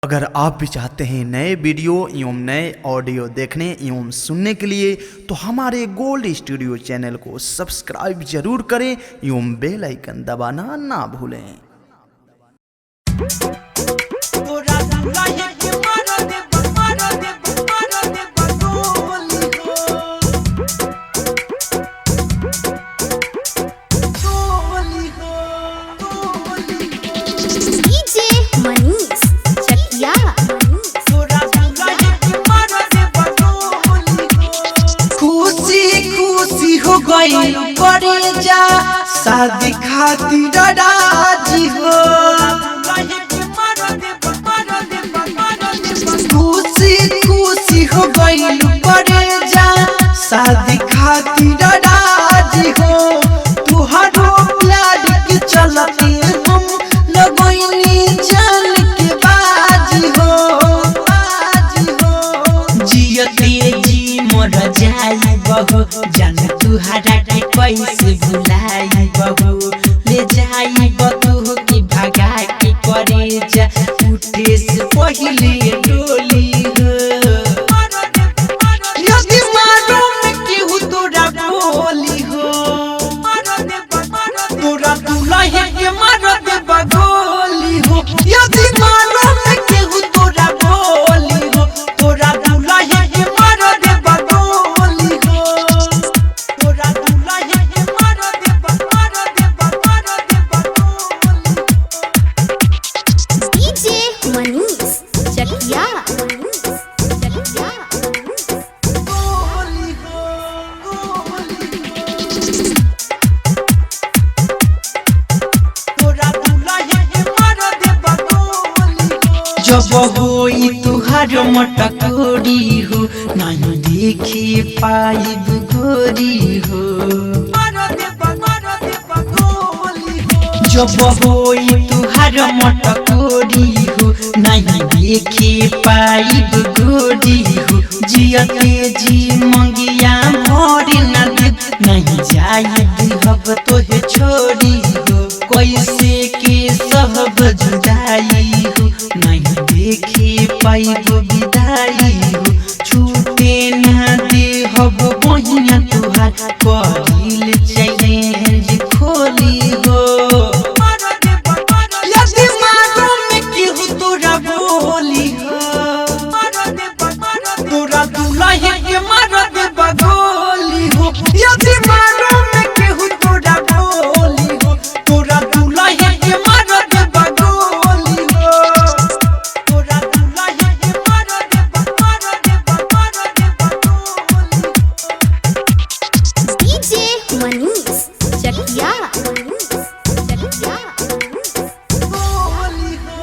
अगर आप भी चाहते हैं नए वीडियो एवं नए ऑडियो देखने एवं सुनने के लिए तो हमारे गोल्ड स्टूडियो चैनल को सब्सक्राइब जरूर करें एवं बेल आइकन दबाना ना भूलें। करे जा शादी खातिर राजी हो, खुशी खुशी हो गइल करे जा शादी खातिर राजी हो। तुहारो प्यार के चलते हम लगइनी जान के बाजी हो, जियते जी मर जाई बहू जान तुहरा के कैसे भुलाई बहू, ले जाई बतू की भगा के करे जा उठे से पहले डोली हो। यदि मारो में केहू तोरा बोली हो, तोरा दुल्हा के मार दे बगोली हो। यदि मारो में केहू तोरा बोली हो, तोरा दुल्हा के मार दे बगोली हो। तोरा दुल्हा के मार दे डीजे मनीष चकिया गोली हो, तोरा दुल्हा के मार दे बगोली हो। जब होई तुहार मटकोरी हो, नहीं देखे पाइब गोरी हो। जब होई तुहार मटकोरी हो, नहीं देखे पाइब गोरी हो। जियते जी मंगिया भर न दे, नहीं जाइब हब तोहे छोड़ी हो। कैसे के सब जुदाई हो, नहीं देखे पाइब विदाई हो। छूटे ना दे हब बहिया तुहार कहिल चैलेंज खोली हो। यदि मारो में केहू तोरा बोली हो, तोरा दुल्हा के मार दे बगोली हो। यदि मारो में केहू तोरा बोली हो, तोरा दुल्हा के मार दे बगोली हो। तोरा दुल्हा के मार दे बगोली। डीजे मनीष चकिया गोली हो,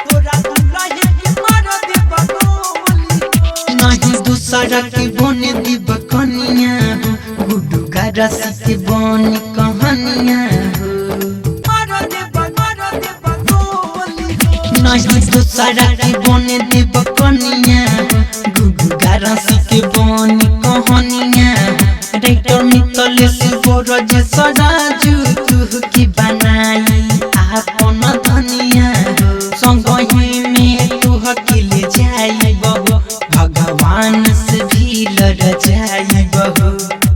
तोरा दुल्हा के मार दे बगोली हो। नहीं दूसरा के बने दी बकनिया हो, गुड्डू का रसी के बनी कहानिया हो। नहीं दूसरा के बने दी बकनिया हो, गुड्डू का रसी के बनी कहानिया हो। राइटर मितलेश बोरज सराजू तू की बनाई आपन धनिया हो। संगही में तू हकिले जाई बहो, भगवान से भी लड़ जाई बहो।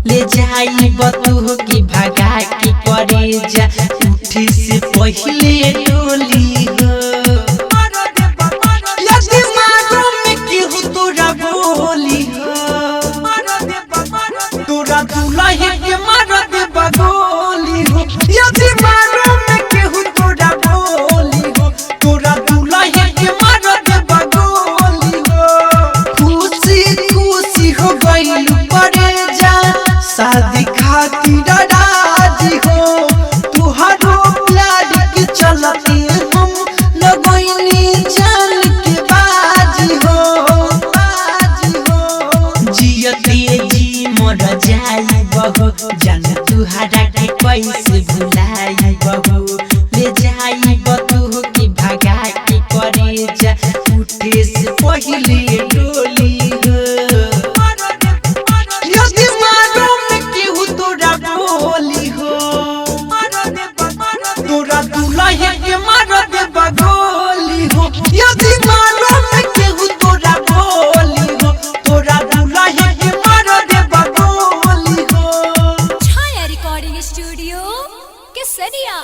ले जाई बतू की भगा के करे जा उठी से पहले डोली हो। यदि मारो में केहू तोरा बोली हो, तोरा दुल्हा के मार दे बगोली हो। यदि मारो में केहू तोरा बोली हो, तोरा दुल्हा के मार दे बगोली हो। खुशी खुशी हो गइल करे जा शादी खातिर राजी हो। तुहारो प्यार के चलते हम केसरिया।